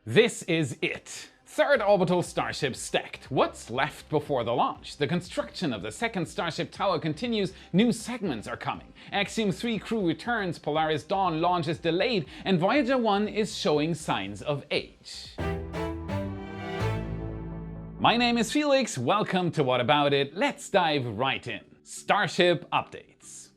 This is it. Third orbital Starship stacked. What's left before the launch? The construction of the second Starship tower continues, new segments are coming. Axiom-3 Crew returns, Polaris Dawn launch is delayed, and Voyager 1 is showing signs of age. My name is Felix, welcome to What About It. Let's dive right in. Starship updates.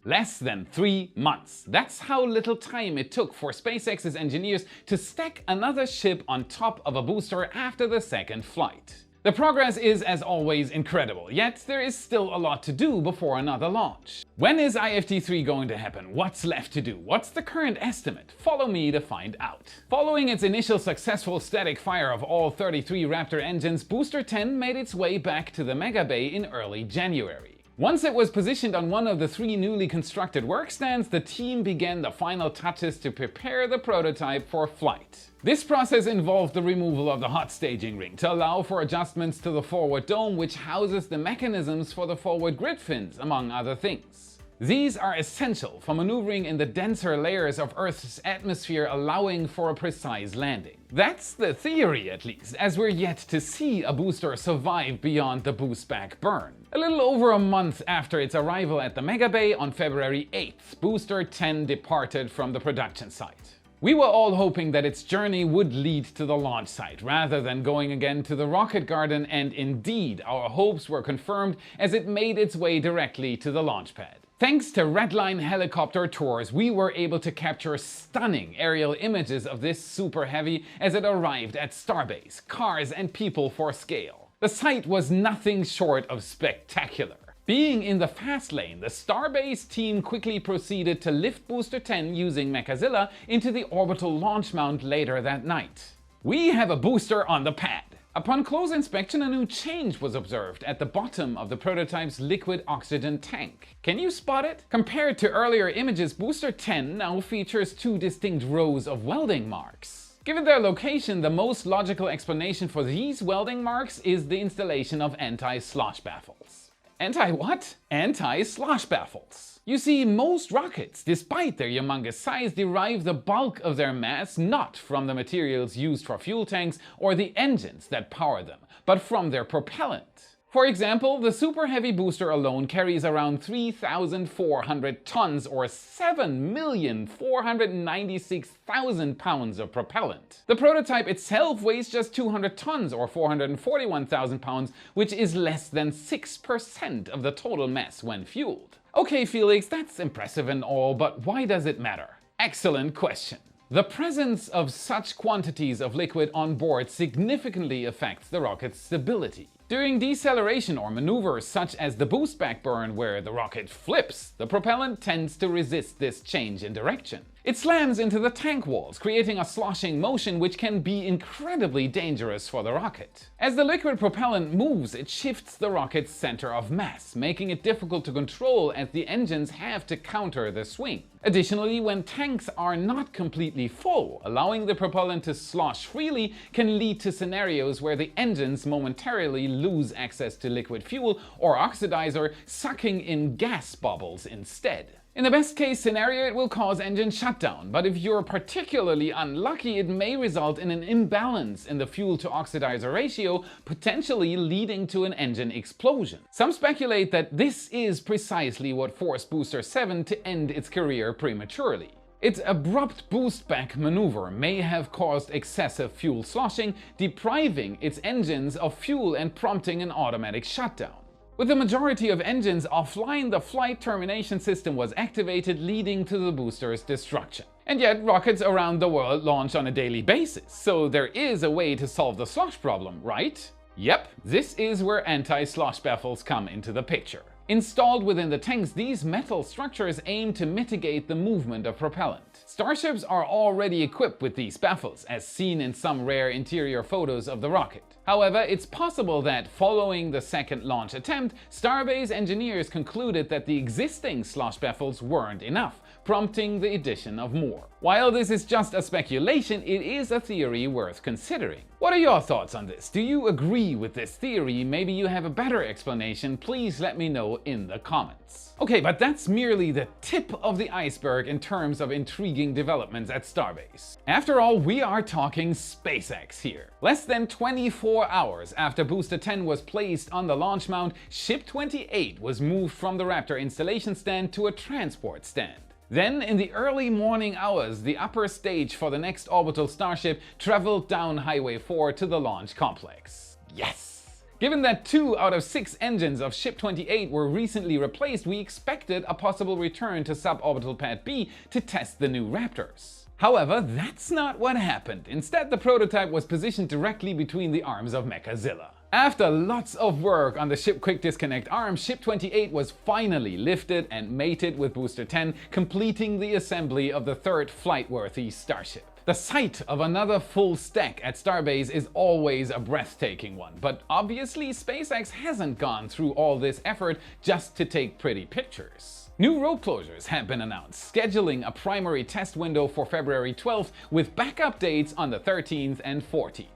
Less than 3 months. That's how little time it took for SpaceX's engineers to stack another ship on top of a booster after the second flight. The progress is, as always, incredible, yet there is still a lot to do before another launch. When is IFT3 going to happen? What's left to do? What's the current estimate? Follow me to find out. Following its initial successful static fire of all 33 Raptor engines, Booster 10 made its way back to the Mega Bay in early January. Once it was positioned on one of the 3 newly constructed work stands, the team began the final touches to prepare the prototype for flight. This process involved the removal of the hot staging ring to allow for adjustments to the forward dome, which houses the mechanisms for the forward grid fins, among other things. These are essential for maneuvering in the denser layers of Earth's atmosphere, allowing for a precise landing. That's the theory, at least, as we're yet to see a booster survive beyond the boost back burn. A little over a month after its arrival at the Mega Bay on February 8th, Booster 10 departed from the production site. We were all hoping that its journey would lead to the launch site rather than going again to the rocket garden, and indeed, our hopes were confirmed as it made its way directly to the launch pad. Thanks to Redline helicopter tours, we were able to capture stunning aerial images of this super heavy as it arrived at Starbase, cars and people for scale. The sight was nothing short of spectacular. Being in the fast lane, the Starbase team quickly proceeded to lift Booster 10 using Mechazilla into the orbital launch mount later that night. We have a booster on the pad. Upon close inspection, a new change was observed at the bottom of the prototype's liquid oxygen tank. Can you spot it? Compared to earlier images, Booster 10 now features 2 distinct rows of welding marks. Given their location, the most logical explanation for these welding marks is the installation of anti-slosh baffles. Anti-what? Anti-slosh baffles. You see, most rockets, despite their humongous size, derive the bulk of their mass not from the materials used for fuel tanks or the engines that power them, but from their propellant. For example, the Super Heavy booster alone carries around 3,400 tons or 7,496,000 pounds of propellant. The prototype itself weighs just 200 tons or 441,000 pounds, which is less than 6% of the total mass when fueled. Okay, Felix, that's impressive and all, but why does it matter? Excellent question. The presence of such quantities of liquid on board significantly affects the rocket's stability. During deceleration or maneuvers such as the boost back burn, where the rocket flips, the propellant tends to resist this change in direction. It slams into the tank walls, creating a sloshing motion which can be incredibly dangerous for the rocket. As the liquid propellant moves, it shifts the rocket's center of mass, making it difficult to control as the engines have to counter the swing. Additionally, when tanks are not completely full, allowing the propellant to slosh freely can lead to scenarios where the engines momentarily lose access to liquid fuel or oxidizer, sucking in gas bubbles instead. In the best case scenario, it will cause engine shutdown, but if you're particularly unlucky, it may result in an imbalance in the fuel to oxidizer ratio, potentially leading to an engine explosion. Some speculate that this is precisely what forced Booster 7 to end its career prematurely. Its abrupt boost back maneuver may have caused excessive fuel sloshing, depriving its engines of fuel and prompting an automatic shutdown. With the majority of engines offline, the flight termination system was activated, leading to the booster's destruction. And yet, rockets around the world launch on a daily basis, so there is a way to solve the slosh problem, right? Yep, this is where anti-slosh baffles come into the picture. Installed within the tanks, these metal structures aim to mitigate the movement of propellant. Starships are already equipped with these baffles, as seen in some rare interior photos of the rocket. However, it's possible that following the second launch attempt, Starbase engineers concluded that the existing slosh baffles weren't enough, prompting the addition of more. While this is just a speculation, it is a theory worth considering. What are your thoughts on this? Do you agree with this theory? Maybe you have a better explanation. Please let me know in the comments. Okay, but that's merely the tip of the iceberg in terms of intriguing developments at Starbase. After all, we are talking SpaceX here. Less than 24 hours after Booster 10 was placed on the launch mount, Ship 28 was moved from the Raptor installation stand to a transport stand. Then, in the early morning hours, the upper stage for the next orbital Starship traveled down Highway 4 to the launch complex. Yes! Given that 2 out of 6 engines of Ship 28 were recently replaced, we expected a possible return to suborbital Pad B to test the new Raptors. However, that's not what happened. Instead, the prototype was positioned directly between the arms of Mechazilla. After lots of work on the ship quick disconnect arm, Ship 28 was finally lifted and mated with Booster 10, completing the assembly of the third flight-worthy Starship. The sight of another full stack at Starbase is always a breathtaking one, but obviously SpaceX hasn't gone through all this effort just to take pretty pictures. New road closures have been announced, scheduling a primary test window for February 12th with backup dates on the 13th and 14th.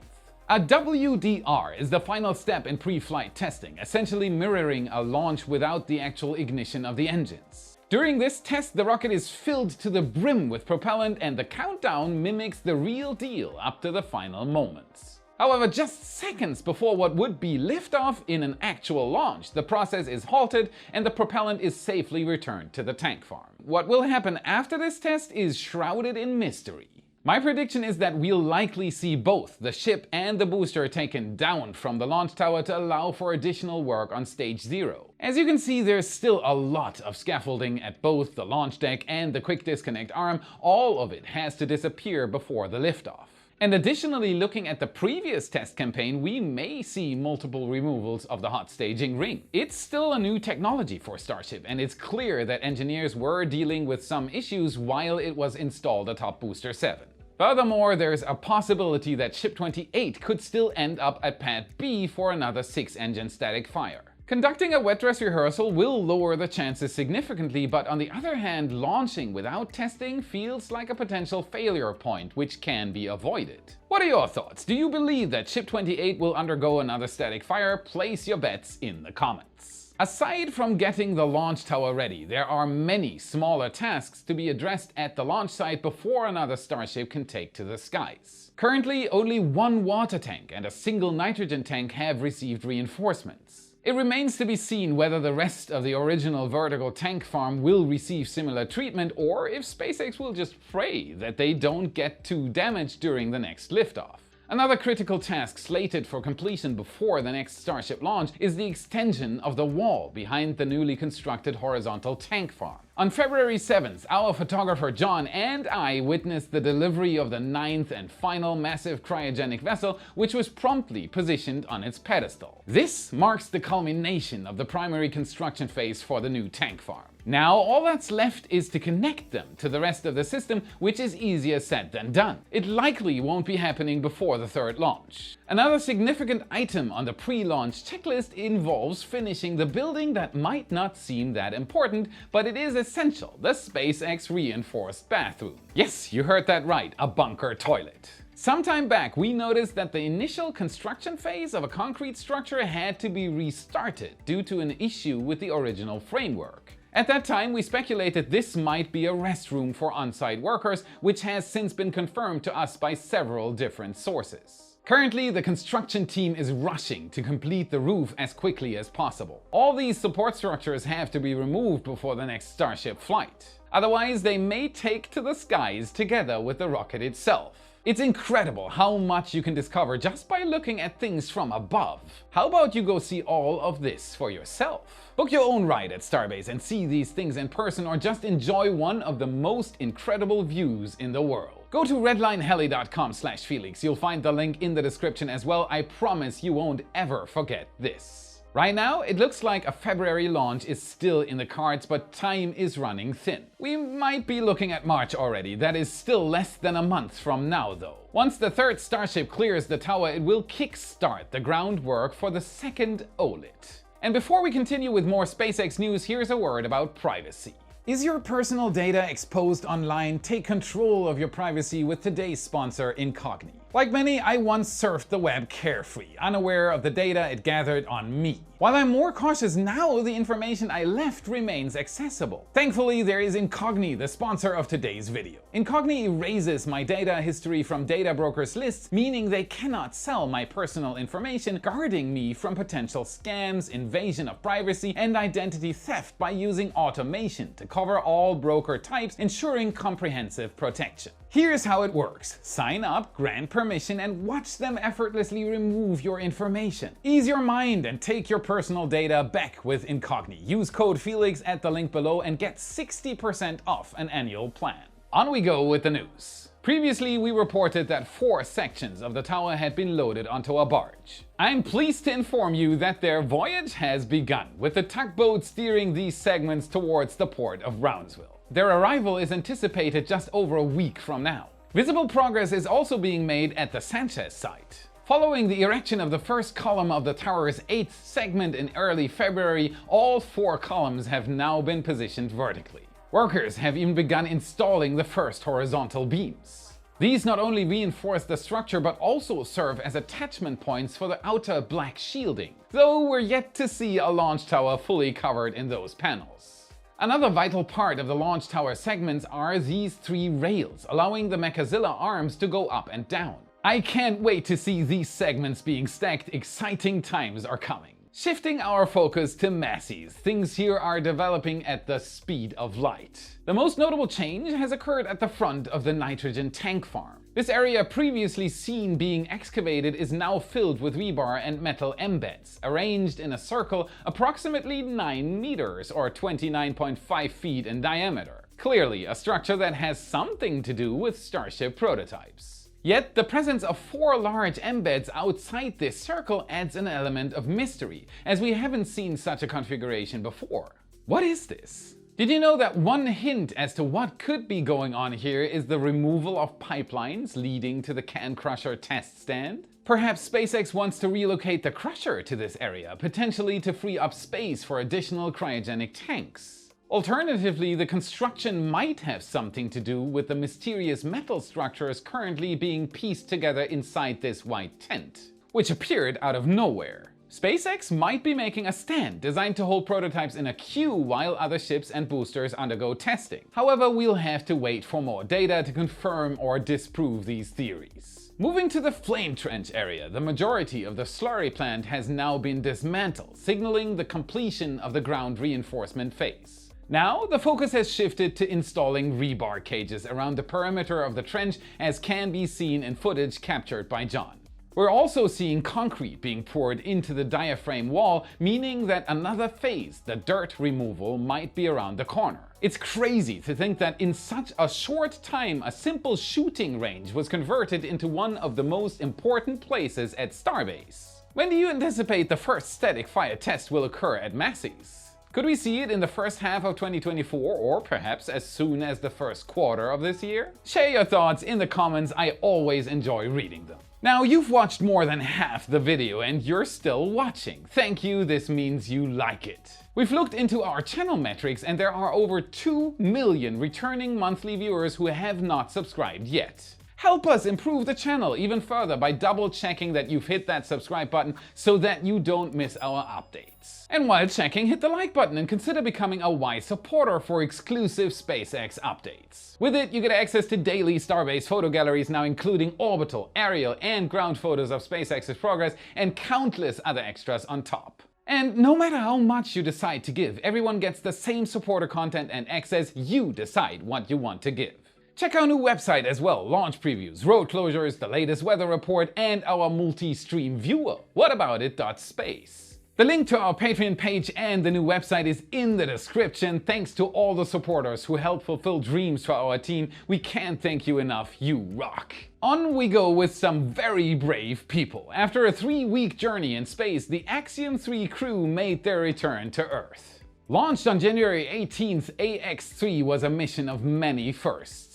A WDR is the final step in pre-flight testing, essentially mirroring a launch without the actual ignition of the engines. During this test, the rocket is filled to the brim with propellant and the countdown mimics the real deal up to the final moments. However, just seconds before what would be liftoff in an actual launch, the process is halted and the propellant is safely returned to the tank farm. What will happen after this test is shrouded in mystery. My prediction is that we'll likely see both the ship and the booster taken down from the launch tower to allow for additional work on Stage 0. As you can see, there's still a lot of scaffolding at both the launch deck and the quick disconnect arm. All of it has to disappear before the liftoff. And additionally, looking at the previous test campaign, we may see multiple removals of the hot staging ring. It's still a new technology for Starship, and it's clear that engineers were dealing with some issues while it was installed atop Booster 7. Furthermore, there's a possibility that Ship 28 could still end up at Pad B for another 6-engine static fire. Conducting a wet dress rehearsal will lower the chances significantly, but on the other hand, launching without testing feels like a potential failure point which can be avoided. What are your thoughts? Do you believe that Ship 28 will undergo another static fire? Place your bets in the comments. Aside from getting the launch tower ready, there are many smaller tasks to be addressed at the launch site before another Starship can take to the skies. Currently, only one water tank and a single nitrogen tank have received reinforcements. It remains to be seen whether the rest of the original vertical tank farm will receive similar treatment, or if SpaceX will just pray that they don't get too damaged during the next liftoff. Another critical task slated for completion before the next Starship launch is the extension of the wall behind the newly constructed horizontal tank farm. On February 7th, our photographer John and I witnessed the delivery of the 9th and final massive cryogenic vessel, which was promptly positioned on its pedestal. This marks the culmination of the primary construction phase for the new tank farm. Now all that's left is to connect them to the rest of the system, which is easier said than done. It likely won't be happening before the third launch. Another significant item on the pre-launch checklist involves finishing the building that might not seem that important, but it is essential: the SpaceX reinforced bathroom. Yes, you heard that right, a bunker toilet. Sometime back, we noticed that the initial construction phase of a concrete structure had to be restarted due to an issue with the original framework. At that time, we speculated this might be a restroom for on-site workers, which has since been confirmed to us by several different sources. Currently, the construction team is rushing to complete the roof as quickly as possible. All these support structures have to be removed before the next Starship flight. Otherwise, they may take to the skies together with the rocket itself. It's incredible how much you can discover just by looking at things from above. How about you go see all of this for yourself? Book your own ride at Starbase and see these things in person, or just enjoy one of the most incredible views in the world. Go to redlineheli.com/Felix. You'll find the link in the description as well. I promise you won't ever forget this. Right now, it looks like a February launch is still in the cards, but time is running thin. We might be looking at March already. That is still less than a month from now, though. Once the third Starship clears the tower, it will kickstart the groundwork for the second OLIT. And before we continue with more SpaceX news, here's a word about privacy. Is your personal data exposed online? Take control of your privacy with today's sponsor, Incogni. Like many, I once surfed the web carefree, unaware of the data it gathered on me. While I'm more cautious now, the information I left remains accessible. Thankfully, there is Incogni, the sponsor of today's video. Incogni erases my data history from data brokers' lists, meaning they cannot sell my personal information, guarding me from potential scams, invasion of privacy, and identity theft by using automation to cover all broker types, ensuring comprehensive protection. Here's how it works. Sign up, grant permission, and watch them effortlessly remove your information. Ease your mind and take your personal data back with Incogni. Use code Felix at the link below and get 60% off an annual plan. On we go with the news. Previously, we reported that 4 sections of the tower had been loaded onto a barge. I'm pleased to inform you that their voyage has begun, with the tugboat steering these segments towards the port of Brownsville. Their arrival is anticipated just over a week from now. Visible progress is also being made at the Sanchez site. Following the erection of the first column of the tower's 8th segment in early February, all 4 columns have now been positioned vertically. Workers have even begun installing the first horizontal beams. These not only reinforce the structure but also serve as attachment points for the outer black shielding, though we're yet to see a launch tower fully covered in those panels. Another vital part of the launch tower segments are these 3 rails, allowing the Mechazilla arms to go up and down. I can't wait to see these segments being stacked. Exciting times are coming. Shifting our focus to Massies, things here are developing at the speed of light. The most notable change has occurred at the front of the nitrogen tank farm. This area previously seen being excavated is now filled with rebar and metal embeds, arranged in a circle approximately 9 meters or 29.5 feet in diameter. Clearly a structure that has something to do with Starship prototypes. Yet the presence of 4 large embeds outside this circle adds an element of mystery, as we haven't seen such a configuration before. What is this? Did you know that one hint as to what could be going on here is the removal of pipelines leading to the Can Crusher test stand? Perhaps SpaceX wants to relocate the Crusher to this area, potentially to free up space for additional cryogenic tanks. Alternatively, the construction might have something to do with the mysterious metal structures currently being pieced together inside this white tent, which appeared out of nowhere. SpaceX might be making a stand designed to hold prototypes in a queue while other ships and boosters undergo testing. However, we'll have to wait for more data to confirm or disprove these theories. Moving to the flame trench area, the majority of the slurry plant has now been dismantled, signaling the completion of the ground reinforcement phase. Now, the focus has shifted to installing rebar cages around the perimeter of the trench, as can be seen in footage captured by John. We're also seeing concrete being poured into the diaphragm wall, meaning that another phase, the dirt removal, might be around the corner. It's crazy to think that in such a short time, a simple shooting range was converted into one of the most important places at Starbase. When do you anticipate the first static fire test will occur at Massies? Could we see it in the first half of 2024 or perhaps as soon as the first quarter of this year? Share your thoughts in the comments, I always enjoy reading them. Now, you've watched more than half the video and you're still watching. Thank you, this means you like it. We've looked into our channel metrics and there are over 2 million returning monthly viewers who have not subscribed yet. Help us improve the channel even further by double checking that you've hit that subscribe button so that you don't miss our updates. And while checking, hit the like button and consider becoming a wise supporter for exclusive SpaceX updates. With it, you get access to daily Starbase photo galleries now including orbital, aerial and ground photos of SpaceX's progress and countless other extras on top. And no matter how much you decide to give, everyone gets the same supporter content and access. You decide what you want to give. Check our new website as well, launch previews, road closures, the latest weather report, and our multi-stream viewer, whataboutit.space. The link to our Patreon page and the new website is in the description. Thanks to all the supporters who help fulfill dreams for our team. We can't thank you enough, you rock. On we go with some very brave people. After a 3-week journey in space, the Axiom-3 crew made their return to Earth. Launched on January 18th, AX-3 was a mission of many firsts.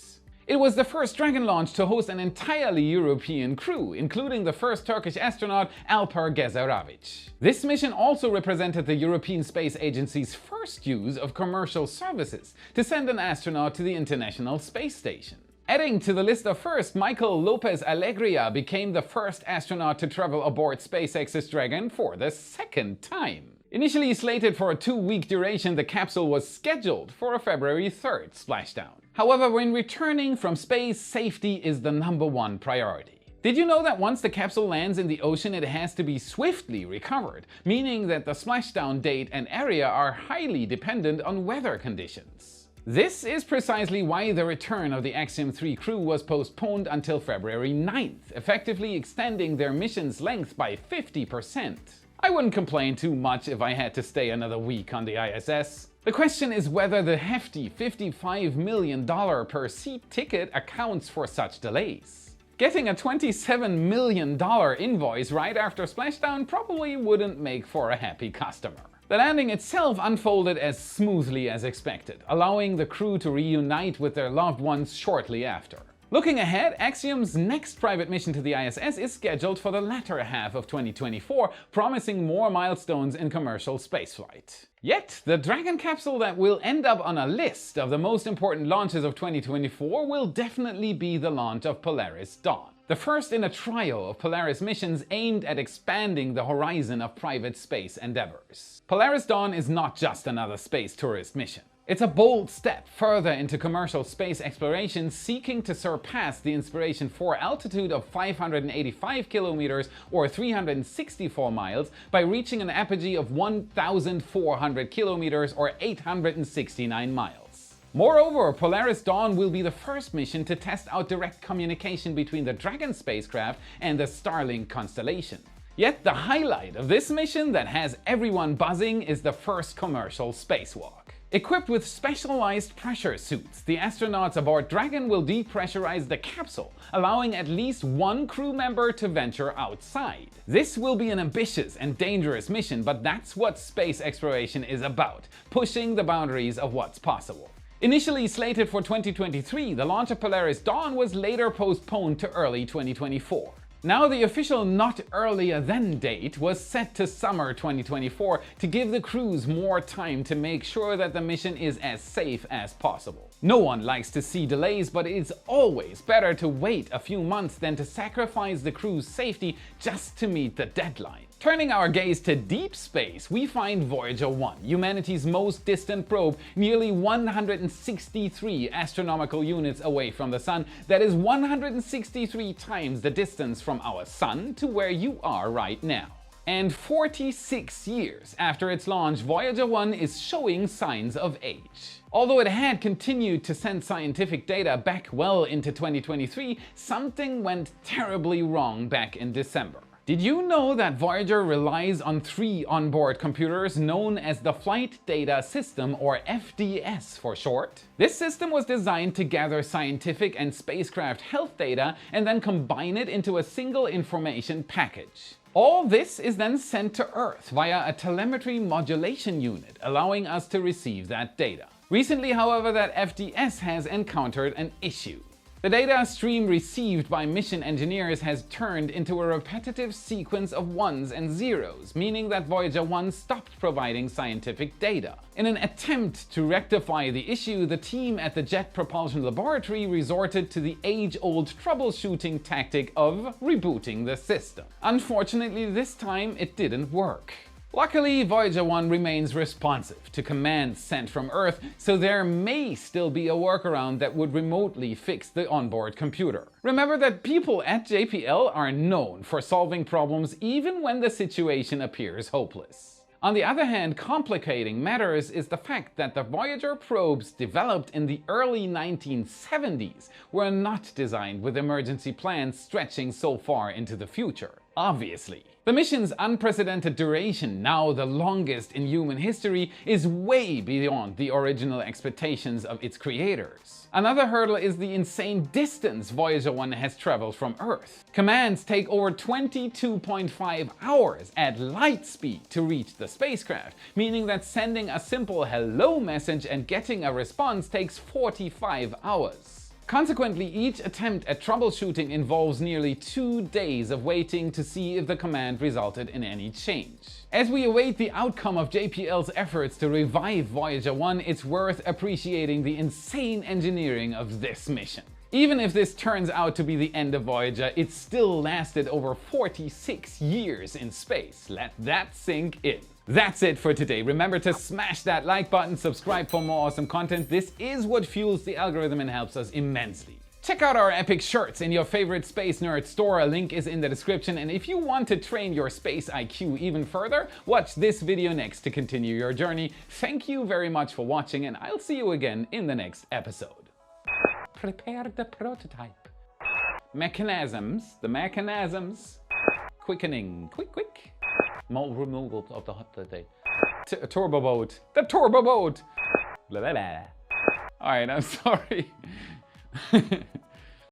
It was the first Dragon launch to host an entirely European crew, including the first Turkish astronaut Alper Gezeravic. This mission also represented the European Space Agency's first use of commercial services to send an astronaut to the International Space Station. Adding to the list of first, Michael Lopez Alegria became the first astronaut to travel aboard SpaceX's Dragon for the second time. Initially slated for a 2-week duration, the capsule was scheduled for a February 3rd splashdown. However, when returning from space, safety is the #1 priority. Did you know that once the capsule lands in the ocean, it has to be swiftly recovered, meaning that the splashdown date and area are highly dependent on weather conditions? This is precisely why the return of the Axiom-3 crew was postponed until February 9th, effectively extending their mission's length by 50%. I wouldn't complain too much if I had to stay another week on the ISS. The question is whether the hefty $55 million per seat ticket accounts for such delays. Getting a $27 million invoice right after splashdown probably wouldn't make for a happy customer. The landing itself unfolded as smoothly as expected, allowing the crew to reunite with their loved ones shortly after. Looking ahead, Axiom's next private mission to the ISS is scheduled for the latter half of 2024, promising more milestones in commercial spaceflight. Yet, the Dragon capsule that will end up on a list of the most important launches of 2024 will definitely be the launch of Polaris Dawn, the first in a trio of Polaris missions aimed at expanding the horizon of private space endeavors. Polaris Dawn is not just another space tourist mission. It's a bold step further into commercial space exploration, seeking to surpass the Inspiration 4 altitude of 585 kilometers or 364 miles by reaching an apogee of 1,400 kilometers or 869 miles. Moreover, Polaris Dawn will be the first mission to test out direct communication between the Dragon spacecraft and the Starlink constellation. Yet the highlight of this mission that has everyone buzzing is the first commercial spacewalk. Equipped with specialized pressure suits, the astronauts aboard Dragon will depressurize the capsule, allowing at least one crew member to venture outside. This will be an ambitious and dangerous mission, but that's what space exploration is about, pushing the boundaries of what's possible. Initially slated for 2023, the launch of Polaris Dawn was later postponed to early 2024. Now the official not earlier than date was set to summer 2024 to give the crews more time to make sure that the mission is as safe as possible. No one likes to see delays, but it's always better to wait a few months than to sacrifice the crew's safety just to meet the deadline. Turning our gaze to deep space, we find Voyager 1, humanity's most distant probe, nearly 163 astronomical units away from the Sun. That is 163 times the distance from our Sun to where you are right now. And 46 years after its launch, Voyager 1 is showing signs of age. Although it had continued to send scientific data back well into 2023, something went terribly wrong back in December. Did you know that Voyager relies on 3 onboard computers known as the Flight Data System, or FDS for short? This system was designed to gather scientific and spacecraft health data and then combine it into a single information package. All this is then sent to Earth via a telemetry modulation unit, allowing us to receive that data. Recently, however, that FDS has encountered an issue. The data stream received by mission engineers has turned into a repetitive sequence of ones and zeros, meaning that Voyager 1 stopped providing scientific data. In an attempt to rectify the issue, the team at the Jet Propulsion Laboratory resorted to the age-old troubleshooting tactic of rebooting the system. Unfortunately, this time it didn't work. Luckily, Voyager 1 remains responsive to commands sent from Earth, so there may still be a workaround that would remotely fix the onboard computer. Remember that people at JPL are known for solving problems even when the situation appears hopeless. On the other hand, complicating matters is the fact that the Voyager probes developed in the early 1970s were not designed with emergency plans stretching so far into the future. Obviously. The mission's unprecedented duration, now the longest in human history, is way beyond the original expectations of its creators. Another hurdle is the insane distance Voyager 1 has traveled from Earth. Commands take over 22.5 hours at light speed to reach the spacecraft, meaning that sending a simple hello message and getting a response takes 45 hours. Consequently, each attempt at troubleshooting involves nearly 2 days of waiting to see if the command resulted in any change. As we await the outcome of JPL's efforts to revive Voyager 1, it's worth appreciating the insane engineering of this mission. Even if this turns out to be the end of Voyager, it still lasted over 46 years in space. Let that sink in. That's it for today. Remember to smash that like button, subscribe for more awesome content. This is what fuels the algorithm and helps us immensely. Check out our epic shirts in your favorite Space Nerd store. A link is in the description. And if you want to train your space IQ even further, watch this video next to continue your journey. Thank you very much for watching, and I'll see you again in the next episode. Prepare the prototype. Mechanisms, the mechanisms. Quickening, quick. More removal of the hot day. Turbo boat, the turbo boat. Blah, blah, blah. All right, I'm sorry.